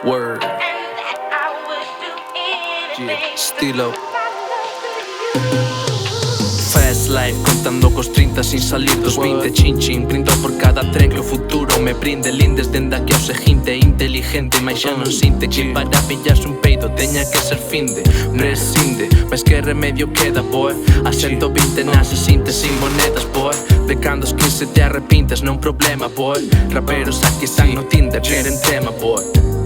Word. Yeah, estilo. Fast life, contando cos 30 sin salir dos 20. Chin chin, brindo por cada tren que o futuro me brinde. Lindes dende aquí ao seguinte, inteligente, mas xa non sinte que para pillarse un peido teña que ser finde. Prescinde, mas que remedio queda, boy. A 120 nace sinte sin monedas, boy. De cando os 15 te arrepintes, non problema, boy. Raperos aquí están no Tinder, queren tema, boy.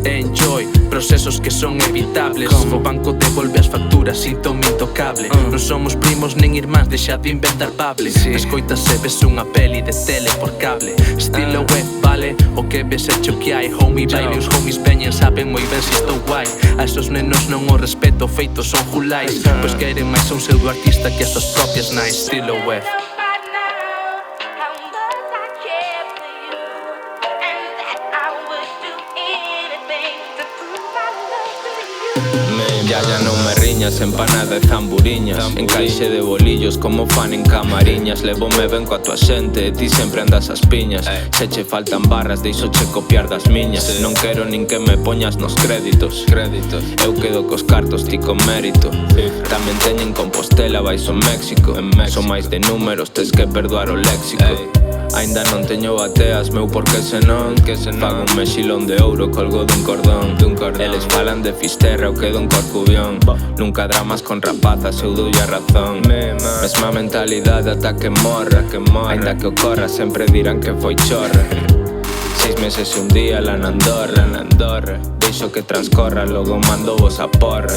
Enjoy, procesos que son evitables. O banco devolve as facturas, síntome intocable. Non somos primos nen irmáns, deixa de inventar bable. Escoitas se ves unha peli de tele por cable. Estilo web, vale, o que ves hecho que hai. Homie baile, os homies veñen, saben moi ben se estou guai. A esos nenos non o respeto, feitos son julais. Pois queren máis a un pseudo artista que as súas propias nice. Estilo web. Ya non me riñas, empanada e zamburiñas. Encaixe de bolillos como fan en camariñas. Levome ben coa tua xente e ti sempre andas ás piñas. Se che faltan barras, deixoche copiar das miñas. Non quero nin que me poñas nos créditos. Eu quedo cos cartos, ti con mérito. Tamén teñen Compostela, baixo México. Son máis de números, tes que perdoar o léxico. Ainda non teño bateas, meu porque senón fago un mexilón de ouro, colgo dun cordón. Eles falan de Fisterra, eu quedo en Corcubión. Nunca dramas con rapazas, eu doulle a razón. Mesma mentalidade ata que morra. Ainda que ocorra, sempre dirán que foi chorra. 6 meses e un día lá na Andorra. Deixo que transcorra, logo mando vos a porra.